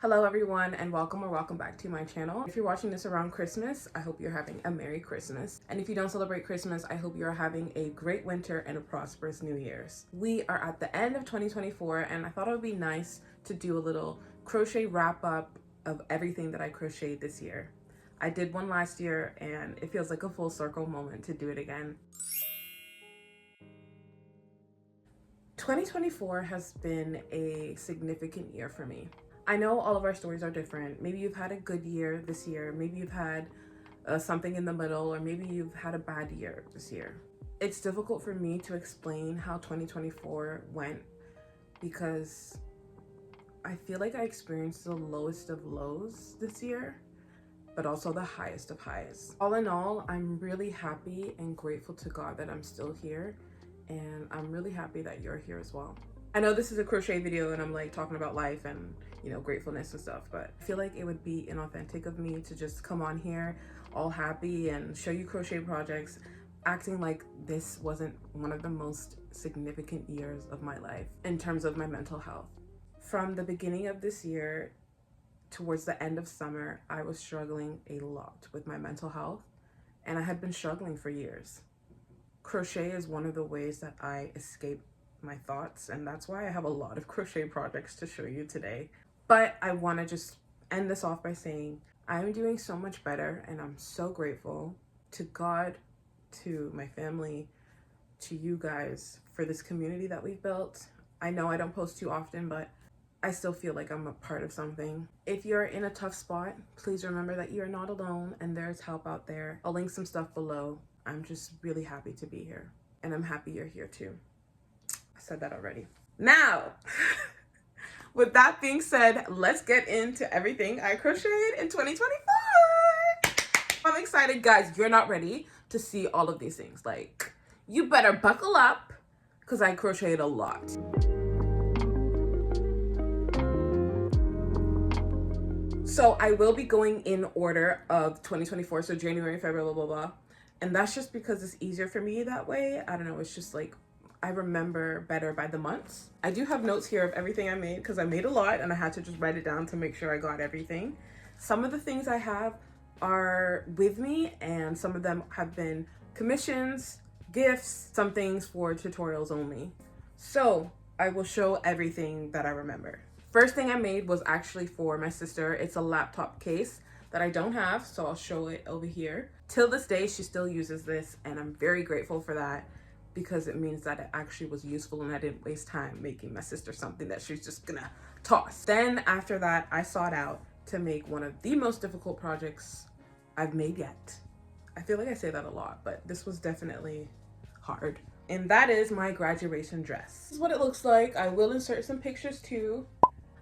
Hello everyone, and welcome back to my channel. If you're watching this around Christmas, I hope you're having a Merry Christmas. And if you don't celebrate Christmas, I hope you're having a great winter and a prosperous New Year's. We are at the end of 2024 and I thought it would be nice to do a little crochet wrap up of everything that I crocheted this year. I did one last year and it feels like a full circle moment to do it again. 2024 has been a significant year for me. I know all of our stories are different. Maybe you've had a good year this year. Maybe you've had something in the middle, or maybe you've had a bad year this year. It's difficult for me to explain how 2024 went because I feel like I experienced the lowest of lows this year, but also the highest of highs. All in all, I'm really happy and grateful to God that I'm still here, and I'm really happy that you're here as well. I know this is a crochet video and I'm like talking about life and, you know, gratefulness and stuff, but I feel like it would be inauthentic of me to just come on here all happy and show you crochet projects, acting like this wasn't one of the most significant years of my life in terms of my mental health. From the beginning of this year towards the end of summer, I was struggling a lot with my mental health, and I had been struggling for years. Crochet is one of the ways that I escape my thoughts, and that's why I have a lot of crochet projects to show you today. But I want to just end this off by saying I'm doing so much better, and I'm so grateful to God, to my family, to you guys for this community that we've built. I know I don't post too often, but I still feel like I'm a part of something. If you're in a tough spot, please remember that you're not alone and there's help out there. I'll link some stuff below. I'm just really happy to be here, and I'm happy you're here too. I said that already. Now, with that being said, let's get into everything I crocheted in 2024. I'm excited, guys. You're not ready to see all of these things. Like, you better buckle up because I crocheted a lot. So I will be going in order of 2024. So January, February, blah, blah, blah. And that's just because it's easier for me that way. I don't know. It's just like, I remember better by the months. I do have notes here of everything I made because I made a lot and I had to just write it down to make sure I got everything. Some of the things I have are with me and some of them have been commissions, gifts, some things for tutorials only. So I will show everything that I remember. First thing I made was actually for my sister. It's a laptop case that I don't have, so I'll show it over here. Till this day, she still uses this and I'm very grateful for that, because it means that it actually was useful and I didn't waste time making my sister something that she's just gonna toss. Then after that, I sought out to make one of the most difficult projects I've made yet. I feel like I say that a lot, but this was definitely hard. And that is my graduation dress. This is what it looks like. I will insert some pictures too.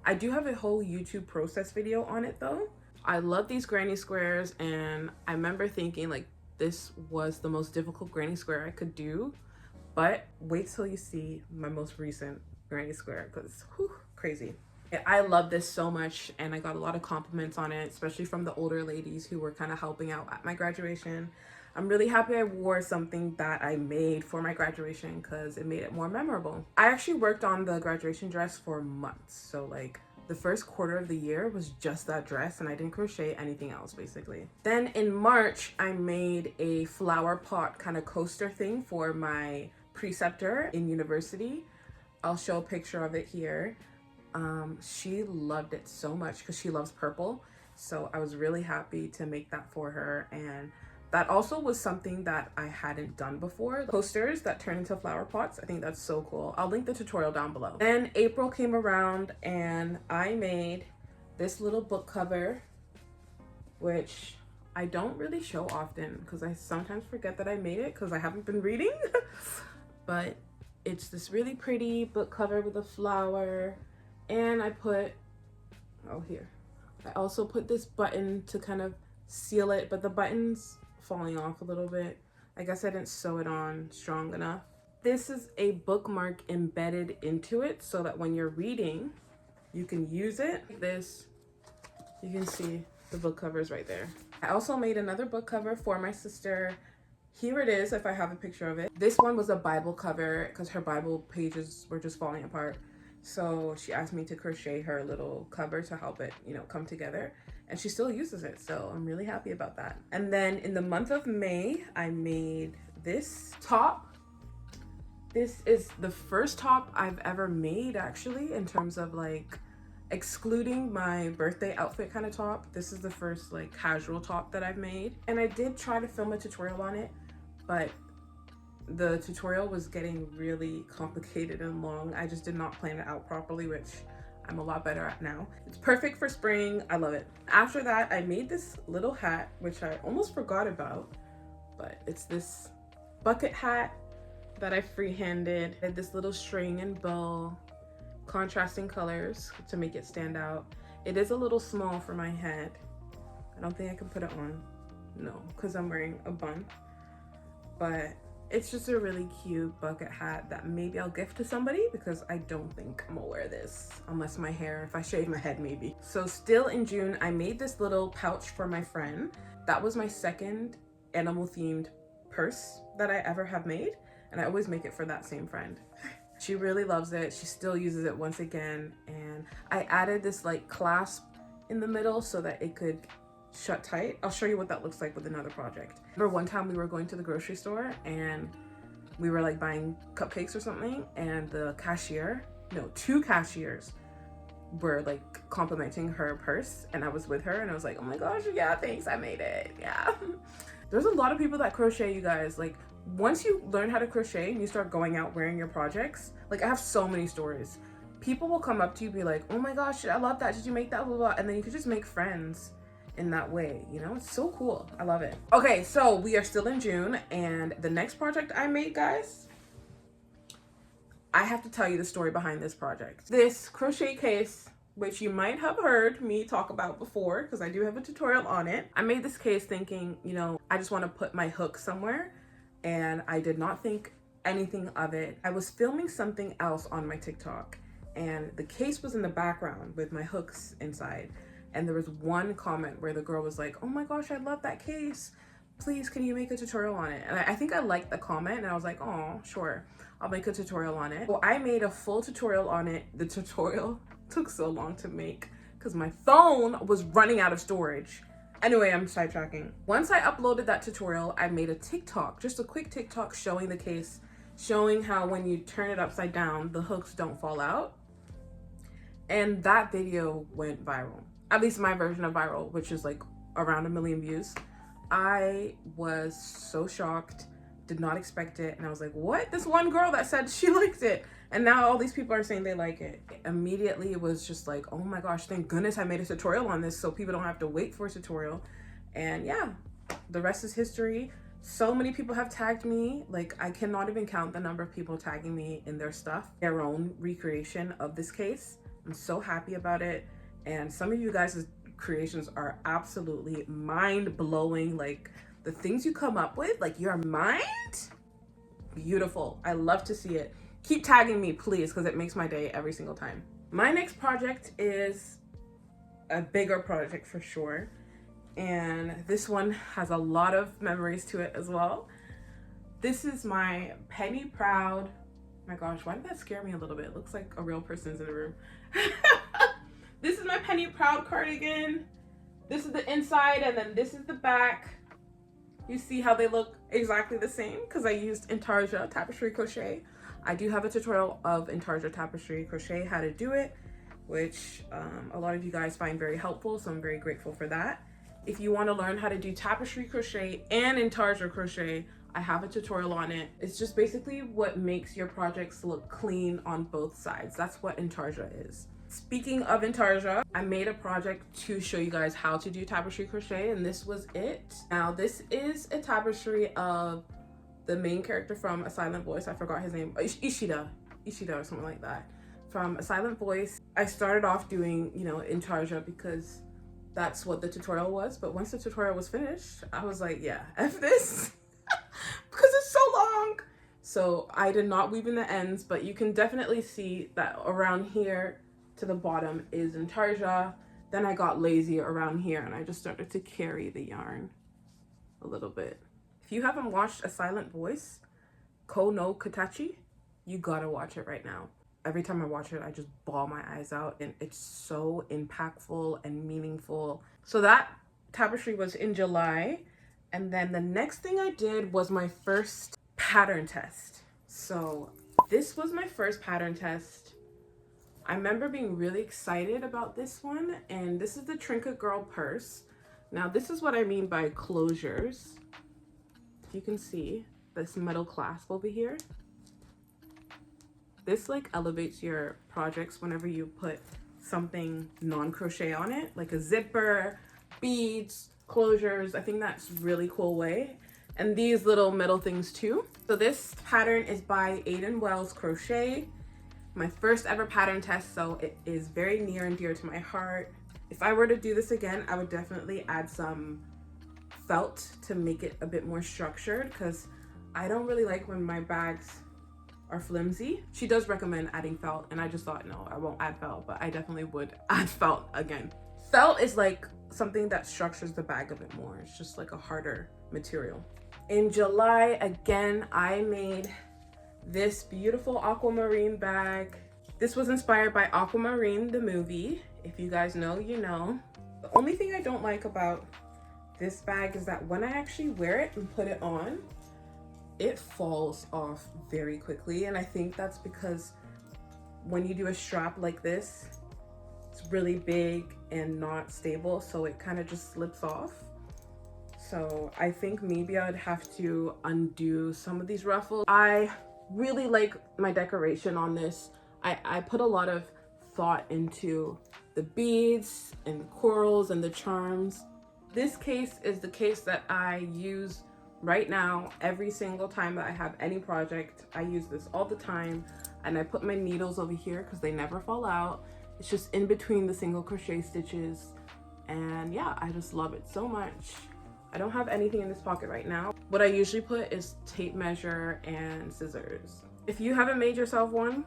I do have a whole YouTube process video on it though. I love these granny squares, and I remember thinking like this was the most difficult granny square I could do. But wait till you see my most recent granny square, because crazy. I love this so much, and I got a lot of compliments on it, especially from the older ladies who were kind of helping out at my graduation. I'm really happy I wore something that I made for my graduation because it made it more memorable. I actually worked on the graduation dress for months. So like the first quarter of the year was just that dress, and I didn't crochet anything else basically. Then in March, I made a flower pot kind of coaster thing for my preceptor in university. I'll show a picture of it here. She loved it so much because she loves purple, so I was really happy to make that for her. And that also was something that I hadn't done before, coasters that turn into flower pots. I think that's so cool. I'll link the tutorial down below. Then April came around and I made this little book cover, which I don't really show often because I sometimes forget that I made it because I haven't been reading. But it's this really pretty book cover with a flower, and I put, oh here, I also put this button to kind of seal it, but the button's falling off a little bit. I guess I didn't sew it on strong enough. This is a bookmark embedded into it so that when you're reading, you can use it. This, you can see the book covers right there. I also made another book cover for my sister. Here it is, if I have a picture of it. This one was a Bible cover because her Bible pages were just falling apart. So she asked me to crochet her little cover to help it, you know, come together. And she still uses it, so I'm really happy about that. And then in the month of May, I made this top. This is the first top I've ever made, actually, in terms of like excluding my birthday outfit kind of top. This is the first like casual top that I've made. And I did try to film a tutorial on it, but the tutorial was getting really complicated and long. I just did not plan it out properly, which I'm a lot better at now. It's perfect for spring. I love it. After that, I made this little hat, which I almost forgot about, but it's this bucket hat that I freehanded. I had this little string and bow, contrasting colors to make it stand out. It is a little small for my head. I don't think I can put it on, no, because I'm wearing a bun, but it's just a really cute bucket hat that maybe I'll gift to somebody, because I don't think I'm gonna wear this unless my hair, if I shave my head maybe. So still in June, I made this little pouch for my friend. That was my second animal themed purse that I ever have made. And I always make it for that same friend. She really loves it. She still uses it once again. And I added this like clasp in the middle so that it could shut tight. I'll show you what that looks like with another project. Remember one time we were going to the grocery store and we were like buying cupcakes or something, and the cashier, no, two cashiers were like complimenting her purse, and I was with her and I was like, oh my gosh, yeah, thanks, I made it, yeah. There's a lot of people that crochet, you guys. Like once you learn how to crochet and you start going out wearing your projects, like I have so many stories. People will come up to you, be like, oh my gosh, I love that, did you make that, blah, blah, blah. And then you could just make friends in that way, you know? It's so cool. I love it. Okay, so we are still in June, and the next project I made, guys, I have to tell you the story behind this project. This crochet case, which you might have heard me talk about before because I do have a tutorial on it. I made this case thinking, you know, I just want to put my hook somewhere, and I did not think anything of it. I was filming something else on my TikTok, and the case was in the background with my hooks inside. And there was one comment where the girl was like, oh my gosh, I love that case. Please, can you make a tutorial on it? And I think I liked the comment, and I was like, oh, sure, I'll make a tutorial on it. Well, I made a full tutorial on it. The tutorial took so long to make because my phone was running out of storage. Anyway, I'm sidetracking. Once I uploaded that tutorial, I made a TikTok, just a quick TikTok showing the case, showing how when you turn it upside down, the hooks don't fall out. And that video went viral. At least my version of viral, which is like around 1 million views. I was so shocked, did not expect it. And I was like, what? This one girl that said she liked it. And now all these people are saying they like it. Immediately it was just like, oh my gosh, thank goodness I made a tutorial on this so people don't have to wait for a tutorial. And yeah, the rest is history. So many people have tagged me. Like I cannot even count the number of people tagging me in their stuff, their own recreation of this case. I'm so happy about it. And some of you guys' creations are absolutely mind-blowing. Like the things you come up with, like your mind, beautiful. I love to see it. Keep tagging me, please, because it makes my day every single time. My next project is a bigger project for sure. And this one has a lot of memories to it as well. This is my Penny Proud. My gosh, why did that scare me a little bit? It looks like a real person's in the room. This is my Penny Proud cardigan. This is the inside, and then this is the back. You see how they look exactly the same because I used Intarsia tapestry crochet. I do have a tutorial of Intarsia tapestry crochet, how to do it, which a lot of you guys find very helpful, so I'm very grateful for that. If you want to learn how to do tapestry crochet and Intarsia crochet, I have a tutorial on it. It's just basically what makes your projects look clean on both sides. That's what Intarsia is. Speaking of Intarsia, I made a project to show you guys how to do tapestry crochet, and this was it. Now, this is a tapestry of the main character from A Silent Voice. I forgot his name. Ishida or something like that. From A Silent Voice. I started off doing, you know, Intarsia because that's what the tutorial was. But once the tutorial was finished, I was like, yeah, F this. Because it's so long. So I did not weave in the ends, but you can definitely see that around here to the bottom is Intarsia. Then I got lazy around here and I just started to carry the yarn a little bit. If you haven't watched A Silent Voice, Ko no Katachi, you gotta watch it right now. every time I watch it, I just bawl my eyes out, and it's so impactful and meaningful. So that tapestry was in July. And then the next thing I did was my first pattern test. So this was my first pattern test. I remember being really excited about this one, and this is the Trinket Girl purse. Now this is what I mean by closures. You can see this metal clasp over here. This like elevates your projects whenever you put something non-crochet on it, like a zipper, beads, closures. I think that's really cool way. And these little metal things too. So this pattern is by Aiden Wells Crochet. My first ever pattern test, so it is very near and dear to my heart. If I were to do this again, I would definitely add some felt to make it a bit more structured, because I don't really like when my bags are flimsy. She does recommend adding felt, and I just thought, no, I won't add felt, but I definitely would add felt again. Felt is like something that structures the bag a bit more. It's just like a harder material. In July, again, I made this beautiful aquamarine bag. This was inspired by Aquamarine, the movie. If you guys know, you know. The only thing I don't like about this bag is that when I actually wear it and put it on, it falls off very quickly. And I think that's because when you do a strap like this, it's really big and not stable, so it kind of just slips off. So I think maybe I'd have to undo some of these ruffles. I really like my decoration on this. I put a lot of thought into the beads and corals and the charms. This case is the case that I use right now every single time that I have any project. I use this all the time, and I put my needles over here because they never fall out. It's just in between the single crochet stitches, and yeah, I just love it so much. I don't have anything in this pocket right now. What I usually put is tape measure and scissors. If you haven't made yourself one,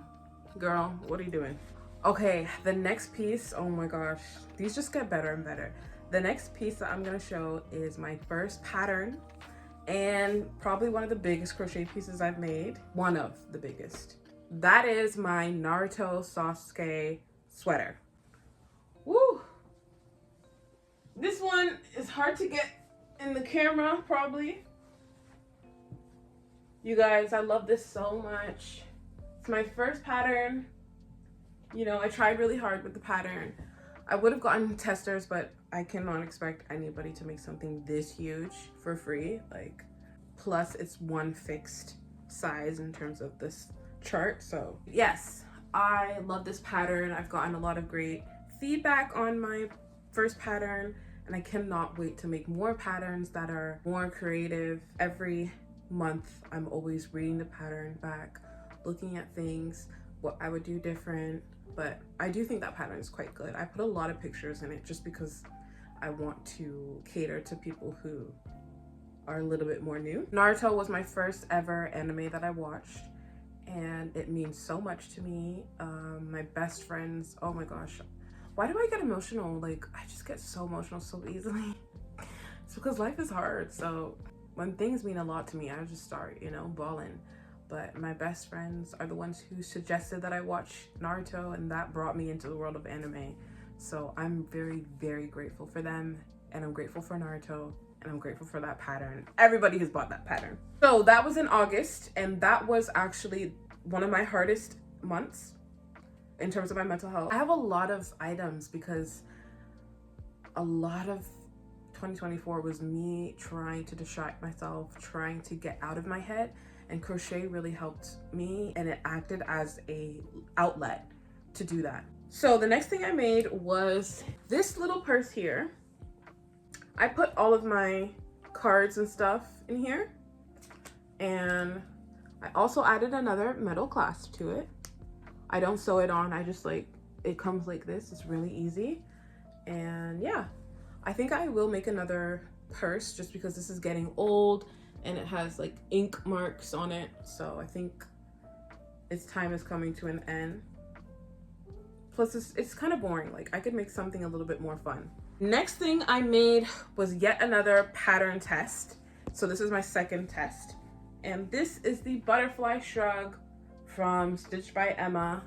girl, what are you doing? Okay, the next piece, oh my gosh, these just get better and better. The next piece that I'm gonna show is my first pattern, and probably one of the biggest crochet pieces I've made. One of the biggest. That is my Naruto Sasuke sweater. Woo! This one is hard to get in the camera, probably. You guys, I love this so much. It's my first pattern. You know, I tried really hard with the pattern. I would have gotten testers, but I cannot expect anybody to make something this huge for free. Like, plus it's one fixed size in terms of this chart. So yes, I love this pattern. I've gotten a lot of great feedback on my first pattern, and I cannot wait to make more patterns that are more creative. Every month, I'm always reading the pattern back, looking at things, what I would do different. But I do think that pattern is quite good. I put a lot of pictures in it just because I want to cater to people who are a little bit more new. Naruto was my first ever anime that I watched, and it means so much to me. My best friends, oh my gosh. Why do I get emotional? Like, I just get so emotional so easily. It's because life is hard. So when things mean a lot to me, I just start, you know, bawling. But my best friends are the ones who suggested that I watch Naruto, and that brought me into the world of anime. So I'm very, very grateful for them, and I'm grateful for Naruto, and I'm grateful for that pattern. Everybody has bought that pattern. So that was in August, and that was actually one of my hardest months in terms of my mental health. I have a lot of items because a lot of 2024 was me trying to distract myself, trying to get out of my head, and crochet really helped me, and it acted as a outlet to do that. So the next thing I made was this little purse here. I put all of my cards and stuff in here, and I also added another metal clasp to it. I don't sew it on, I just like, it comes like this. It's really easy. And yeah, I think I will make another purse just because this is getting old and it has like ink marks on it. So I think its time is coming to an end. Plus it's kind of boring. Like, I could make something a little bit more fun. Next thing I made was yet another pattern test. So this is my second test. And this is the butterfly shrug from Stitched by Emma.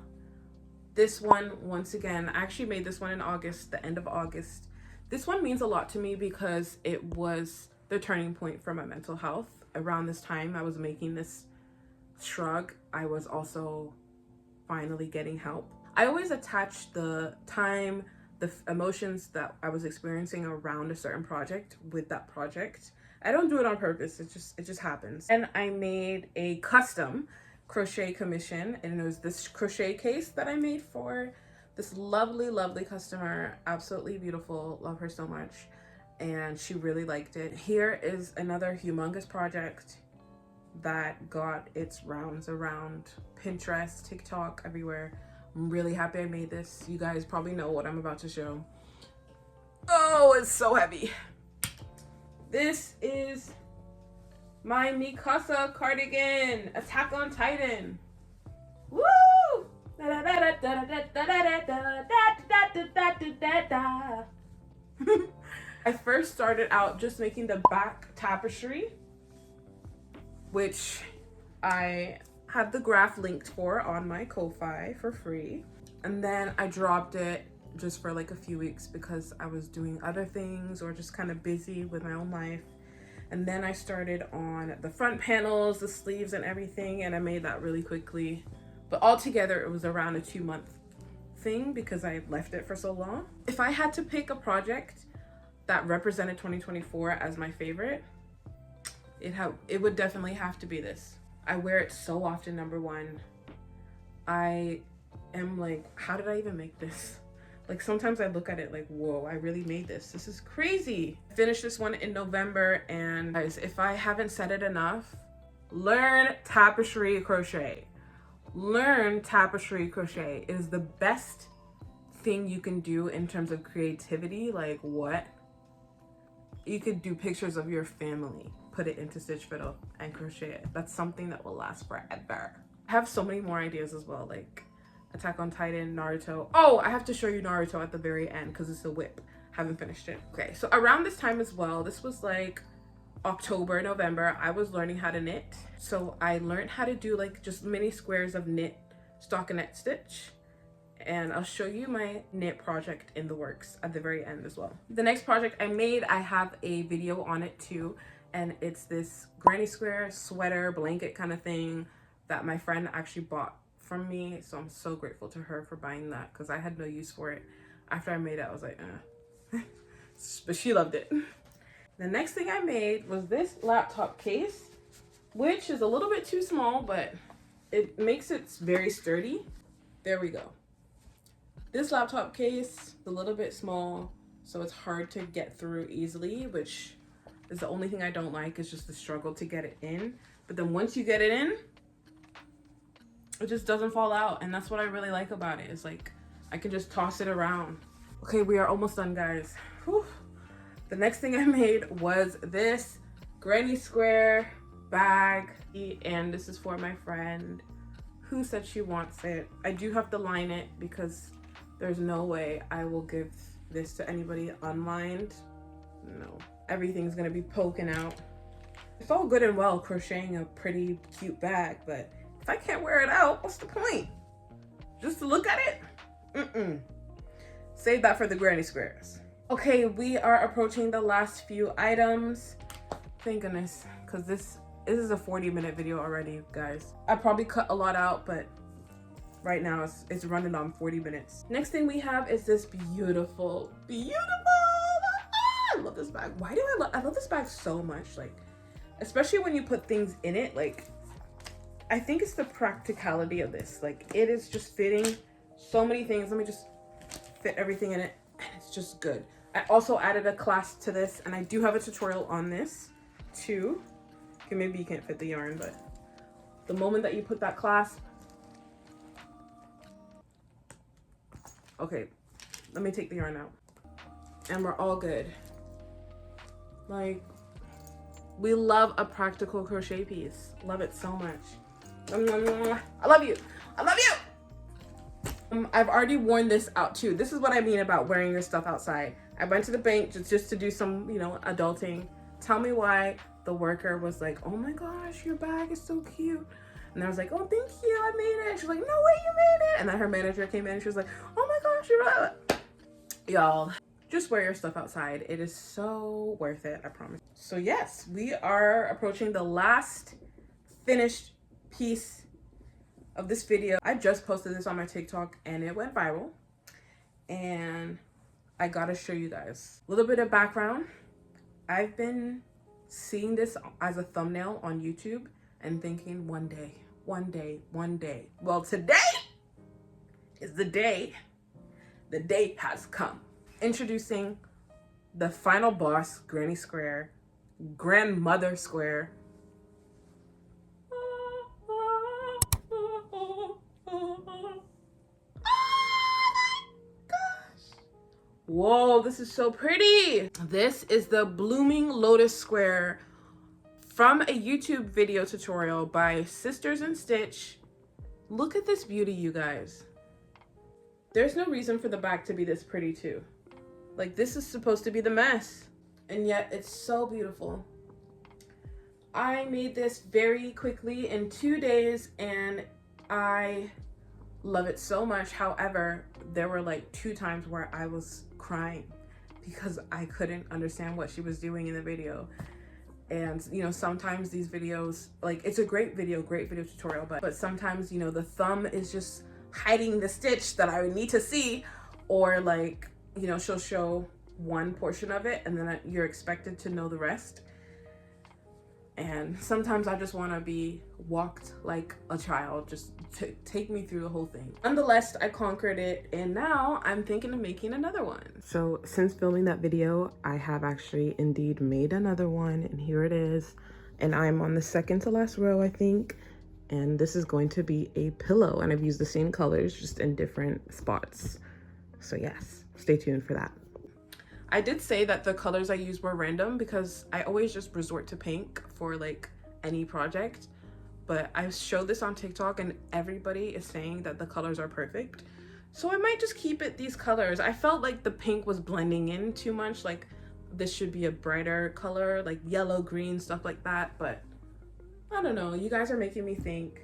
This one, once again, I actually made this one in August, the end of August. This one means a lot to me because it was the turning point for my mental health. Around this time I was making this shrug, I was also finally getting help. I always attach the time, the emotions that I was experiencing around a certain project with that project. I don't do it on purpose, it just happens. And I made a custom crochet commission, and it was this crochet case that I made for this lovely customer. Absolutely beautiful, love her so much, and she really liked it. Here is another humongous project that got its rounds around Pinterest, TikTok, everywhere. I'm really happy I made this. You guys probably know what I'm about to show. Oh, it's so heavy. This is my Mikasa cardigan, Attack on Titan. Woo! I first started out just making the back tapestry, which I had the graph linked for on my Ko-Fi for free. And then I dropped it just for like a few weeks because I was doing other things or just kind of busy with my own life. And then I started on the front panels, the sleeves and everything, and I made that really quickly. But altogether, it was around a 2-month thing because I left it for so long. If I had to pick a project that represented 2024 as my favorite, it would definitely have to be this. I wear it so often, number one. I am like, how did I even make this? Like, sometimes I look at it like, whoa, I really made this. This is crazy. I finished this one in November, and guys, if I haven't said it enough, learn tapestry crochet. Learn tapestry crochet. It is the best thing you can do in terms of creativity. Like, what? You could do pictures of your family, put it into stitch fiddle and crochet it. That's something that will last forever. I have so many more ideas as well, like Attack on Titan, Naruto. Oh, I have to show you Naruto at the very end because it's a whip. Haven't finished it. Okay, so around this time as well, this was like October, November, I was learning how to knit. So I learned how to do like just mini squares of knit stockinette stitch. And I'll show you my knit project in the works at the very end as well. The next project I made, I have a video on it too. And it's this granny square sweater blanket kind of thing that my friend actually bought from me. So I'm so grateful to her for buying that because I had no use for it. After I made it, I was like, but she loved it. The next thing I made was this laptop case, which is a little bit too small, but it makes it very sturdy. There we go. This laptop case is a little bit small, so it's hard to get through easily, which is the only thing I don't like, is just the struggle to get it in. But then once you get it in, it just doesn't fall out. And that's what I really like about it, is like, I can just toss it around. Okay, we are almost done, guys. Whew. The next thing I made was this granny square bag, and this is for my friend who said she wants it. I do have to line it because there's no way I will give this to anybody unlined. No, everything's gonna be poking out. It's all good and well crocheting a pretty cute bag, but if I can't wear it out, what's the point? Just to look at it? Save that for the granny squares. Okay, we are approaching the last few items. Thank goodness, because this is a 40-minute video already, guys. I probably cut a lot out, but right now it's running on 40 minutes. Next thing we have is this beautiful, I love this bag. Why do I love this bag so much? Like, especially when you put things in it, like, I think it's the practicality of this. Like, it is just fitting so many things. Let me just fit everything in it, and it's just good. I also added a clasp to this, and I do have a tutorial on this too. Okay, maybe you can't fit the yarn, but the moment that you put that clasp, okay, let me take the yarn out, and we're all good. Like, we love a practical crochet piece. Love it so much. I love you. I love you. I've already worn this out too. This is what I mean about wearing your stuff outside. I went to the bank just to do some, you know, adulting. Tell me why the worker was like, oh my gosh, your bag is so cute. And I was like, oh, thank you, I made it. And she was like, no way, you made it. And then her manager came in and she was like, oh my gosh, you're right. Y'all, just wear your stuff outside. It is so worth it, I promise. So yes, we are approaching the last finished piece of this video. I just posted this on my TikTok and it went viral. And I gotta show you guys a little bit of background. I've been seeing this as a thumbnail on YouTube and thinking one day, one day, one day. Well, today is the day. The day has come. Introducing the final boss, Granny Square, Grandmother Square. Whoa, this is so pretty. This is the blooming lotus square from a YouTube video tutorial by Sisters in Stitch. Look at this beauty, you guys. There's no reason for the back to be this pretty too. Like, this is supposed to be the mess, and yet it's so beautiful. I made this very quickly in 2 days and I love it so much. However, there were like 2 times where I was crying because I couldn't understand what she was doing in the video. And you know, sometimes these videos, like, it's a great video tutorial, but sometimes, you know, the thumb is just hiding the stitch that I would need to see, or like, you know, she'll show one portion of it and then you're expected to know the rest. And sometimes I just want to be walked like a child, just take me through the whole thing. Nonetheless, I conquered it, and now I'm thinking of making another one. So since filming that video, I have actually indeed made another one, and here it is. And I'm on the second to last row, I think. And this is going to be a pillow, and I've used the same colors, just in different spots. So yes, stay tuned for that. I did say that the colors I used were random because I always just resort to pink for like any project, but I showed this on TikTok and everybody is saying that the colors are perfect. So I might just keep it these colors. I felt like the pink was blending in too much. Like, this should be a brighter color, like yellow, green, stuff like that. But I don't know, you guys are making me think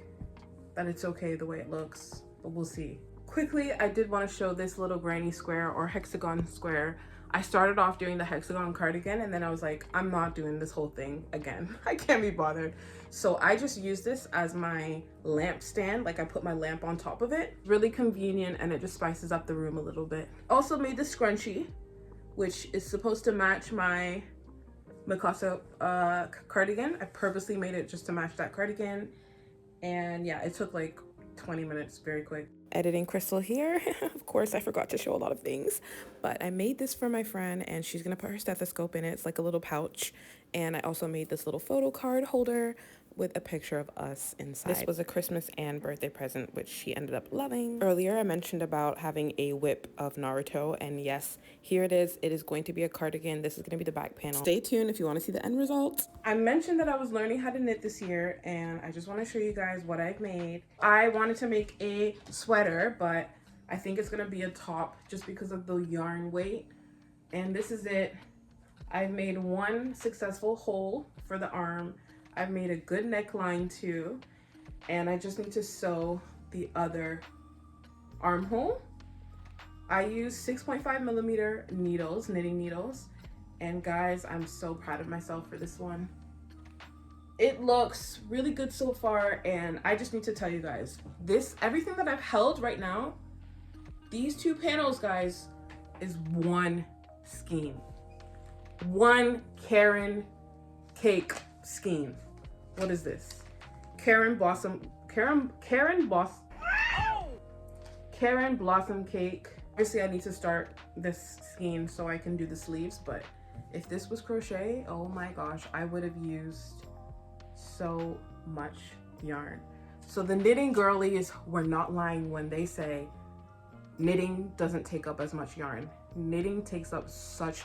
that it's okay the way it looks, but we'll see. Quickly, I did want to show this little granny square or hexagon square. I started off doing the hexagon cardigan and then I was like, I'm not doing this whole thing again. I can't be bothered. So I just use this as my lamp stand. Like, I put my lamp on top of it. Really convenient, and it just spices up the room a little bit. Also made the scrunchie, which is supposed to match my mikasa cardigan. I purposely made it just to match that cardigan. And yeah, it took like 20 minutes, very quick. Editing Crystal here. Of course, I forgot to show a lot of things, but I made this for my friend and she's gonna put her stethoscope in it. It's like a little pouch. And I also made this little photo card holder with a picture of us inside. This was a Christmas and birthday present, which she ended up loving. Earlier, I mentioned about having a whip of Naruto, and yes, here it is. It is going to be a cardigan. This is going to be the back panel. Stay tuned if you want to see the end result. I mentioned that I was learning how to knit this year, and I just want to show you guys what I've made. I wanted to make a sweater, but I think it's going to be a top just because of the yarn weight. And this is it. I've made one successful hole for the arm. I've made a good neckline too, and I just need to sew the other armhole. I use 6.5mm needles, knitting needles, and guys, I'm so proud of myself for this one. It looks really good so far, and I just need to tell you guys, everything that I've held right now, these 2 panels, guys, is one skein. One Karen cake skein. What is this? Karen Blossom cake. Obviously, I need to start this skein so I can do the sleeves, but if this was crochet, oh my gosh, I would have used so much yarn. So the knitting girlies were not lying when they say knitting doesn't take up as much yarn. Knitting takes up such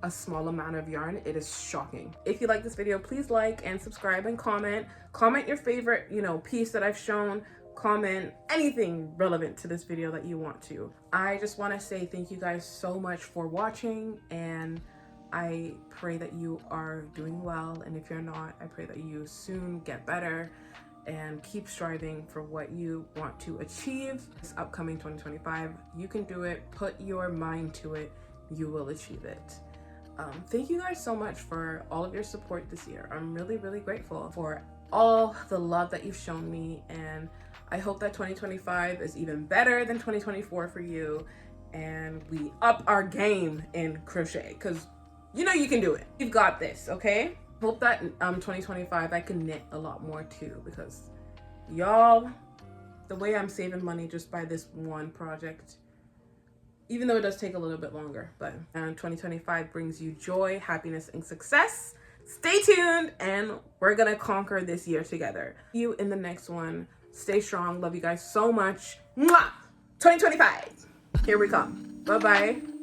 a small amount of yarn. It is shocking. If you like this video, please like and subscribe and comment your favorite, you know, piece that I've shown. Comment anything relevant to this video that you want to. I just want to say thank you guys so much for watching, and I pray that you are doing well, and if you're not, I pray that you soon get better. and keep striving for what you want to achieve this upcoming 2025. You can do it. Put your mind to it. You will achieve it. Thank you guys so much for all of your support this year. I'm really, really grateful for all the love that you've shown me, and I hope that 2025 is even better than 2024 for you, and we up our game in crochet, because you know you can do it. You've got this, okay? Hope that 2025 I can knit a lot more too, because y'all, the way I'm saving money just by this one project, even though it does take a little bit longer, but 2025 brings you joy, happiness, and success. Stay tuned, and we're gonna conquer this year together. See you in the next one. Stay strong. Love you guys so much. Mwah! 2025, here we come. Bye-bye.